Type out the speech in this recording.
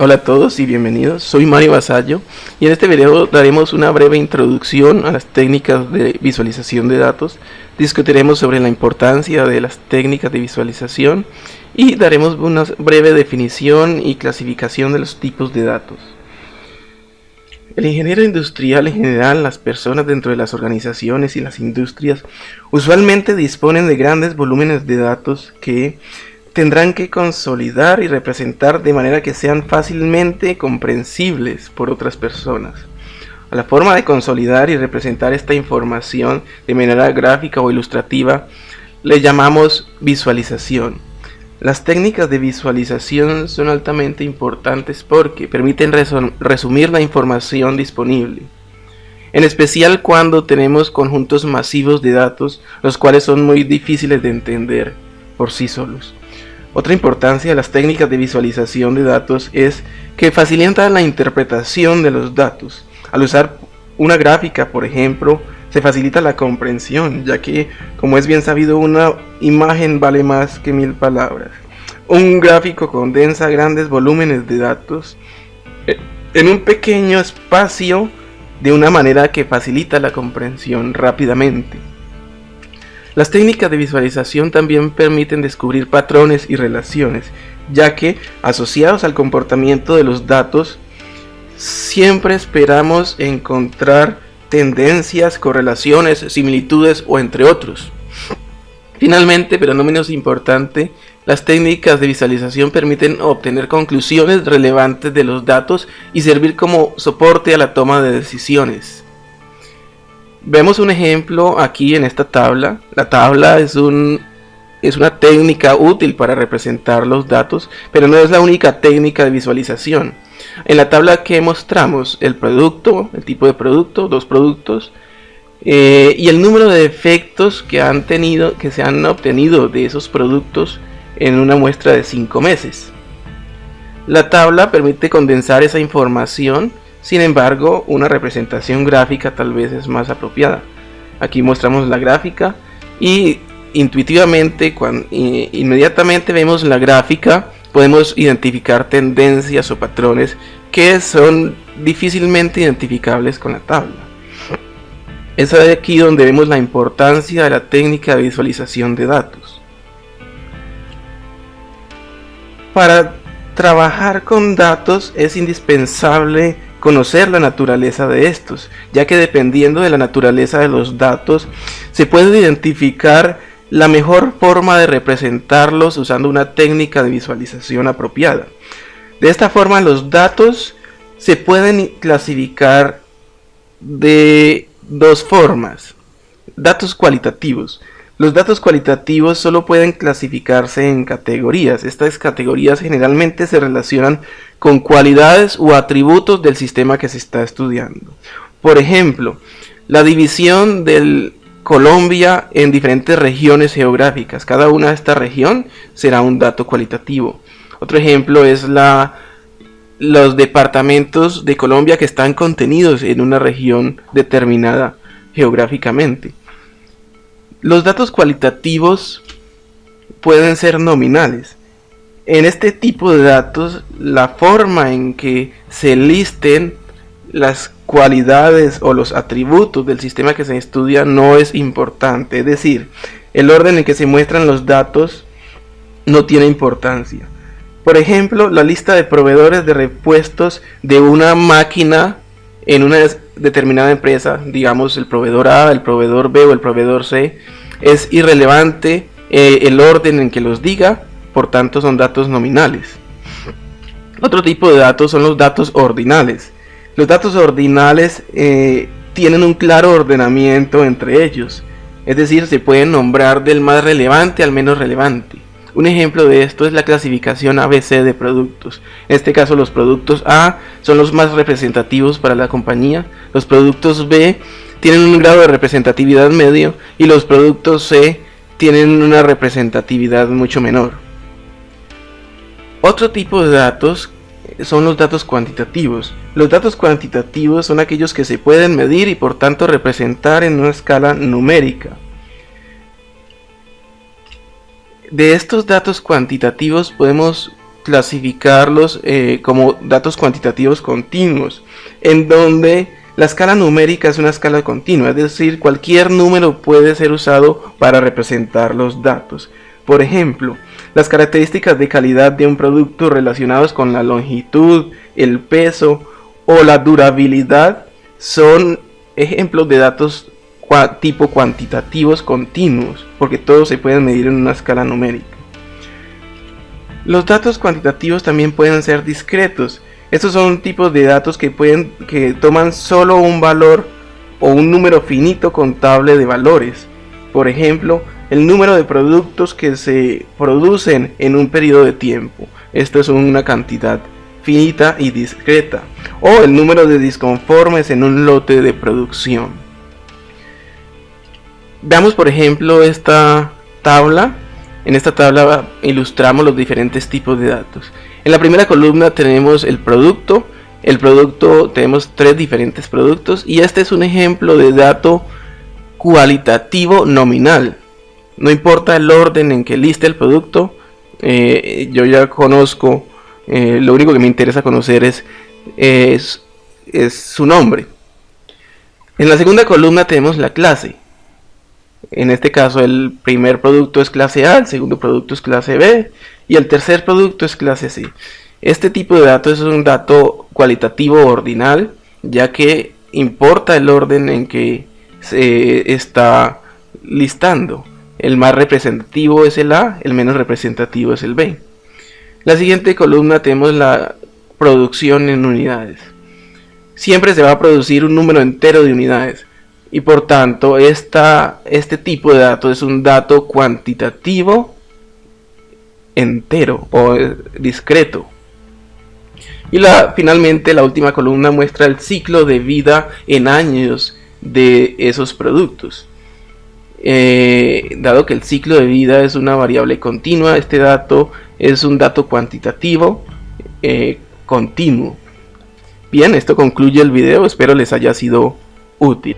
Hola a todos y bienvenidos, soy Mario Vasallo y en este video daremos una breve introducción a las técnicas de visualización de datos, discutiremos sobre la importancia de las técnicas de visualización y daremos una breve definición y clasificación de los tipos de datos. El ingeniero industrial en general, las personas dentro de las organizaciones y las industrias usualmente disponen de grandes volúmenes de datos que tendrán que consolidar y representar de manera que sean fácilmente comprensibles por otras personas. A la forma de consolidar y representar esta información de manera gráfica o ilustrativa le llamamos visualización. Las técnicas de visualización son altamente importantes porque permiten resumir la información disponible, en especial cuando tenemos conjuntos masivos de datos, los cuales son muy difíciles de entender por sí solos. Otra importancia de las técnicas de visualización de datos es que facilitan la interpretación de los datos. Al usar una gráfica, por ejemplo, se facilita la comprensión, ya que, como es bien sabido, una imagen vale más que 1000 palabras. Un gráfico condensa grandes volúmenes de datos en un pequeño espacio de una manera que facilita la comprensión rápidamente. Las técnicas de visualización también permiten descubrir patrones y relaciones, ya que, asociados al comportamiento de los datos, siempre esperamos encontrar tendencias, correlaciones, similitudes o entre otros. Finalmente, pero no menos importante, las técnicas de visualización permiten obtener conclusiones relevantes de los datos y servir como soporte a la toma de decisiones. Vemos un ejemplo aquí en esta tabla. La tabla es una técnica útil para representar los datos, pero no es la única técnica de visualización. En la tabla que mostramos el producto, el tipo de producto, dos productos, y el número de efectos que se han obtenido de esos productos en una muestra de 5 meses. La tabla permite condensar esa información. Sin embargo, una representación gráfica tal vez es más apropiada. Aquí mostramos la gráfica y intuitivamente, inmediatamente vemos la gráfica, podemos identificar tendencias o patrones que son difícilmente identificables con la tabla. Es aquí donde vemos la importancia de la técnica de visualización de datos. Para trabajar con datos es indispensable conocer la naturaleza de estos, ya que dependiendo de la naturaleza de los datos se puede identificar la mejor forma de representarlos usando una técnica de visualización apropiada. De esta forma, los datos se pueden clasificar de dos formas. Datos cualitativos. Los datos cualitativos solo pueden clasificarse en categorías. Estas categorías generalmente se relacionan con cualidades o atributos del sistema que se está estudiando. Por ejemplo, la división de Colombia en diferentes regiones geográficas. Cada una de estas regiones será un dato cualitativo. Otro ejemplo es los departamentos de Colombia que están contenidos en una región determinada geográficamente. Los datos cualitativos pueden ser nominales. En este tipo de datos, la forma en que se listen las cualidades o los atributos del sistema que se estudia no es importante. Es decir, el orden en que se muestran los datos no tiene importancia. Por ejemplo, la lista de proveedores de repuestos de una máquina en una determinada empresa, digamos el proveedor A, el proveedor B o el proveedor C, es irrelevante el orden en que los diga, por tanto son datos nominales. Otro tipo de datos son los datos ordinales. Los datos ordinales tienen un claro ordenamiento entre ellos, es decir, se pueden nombrar del más relevante al menos relevante. Un ejemplo de esto es la clasificación ABC de productos. En este caso, los productos A son los más representativos para la compañía, los productos B tienen un grado de representatividad medio y los productos C tienen una representatividad mucho menor. Otro tipo de datos son los datos cuantitativos. Los datos cuantitativos son aquellos que se pueden medir y por tanto representar en una escala numérica. De estos datos cuantitativos podemos clasificarlos como datos cuantitativos continuos, en donde la escala numérica es una escala continua, es decir, cualquier número puede ser usado para representar los datos. Por ejemplo, las características de calidad de un producto relacionados con la longitud, el peso o la durabilidad son ejemplos de datos tipo cuantitativos continuos, porque todos se pueden medir en una escala numérica. Los datos cuantitativos también pueden ser discretos. Estos son tipos de datos que toman solo un valor o un número finito contable de valores. Por ejemplo, el número de productos que se producen en un periodo de tiempo. Esto es una cantidad finita y discreta. O el número de disconformes en un lote de producción. Veamos por ejemplo esta tabla. En esta tabla ilustramos los diferentes tipos de datos. En la primera columna tenemos el producto. El producto, tenemos 3 diferentes productos y este es un ejemplo de dato cualitativo nominal. No importa el orden en que liste el producto, yo ya conozco, lo único que me interesa conocer es su nombre. En la segunda columna tenemos la clase. En este caso el primer producto es clase A, el segundo producto es clase B y el tercer producto es clase C. Este tipo de datos es un dato cualitativo ordinal, ya que importa el orden en que se está listando. El más representativo es el A, el menos representativo es el B. La siguiente columna tenemos la producción en unidades. Siempre se va a producir un número entero de unidades. Y por tanto, este tipo de datos es un dato cuantitativo entero o discreto. Y finalmente, la última columna muestra el ciclo de vida en años de esos productos. Dado que el ciclo de vida es una variable continua, este dato es un dato cuantitativo continuo. Bien, esto concluye el video, espero les haya sido útil.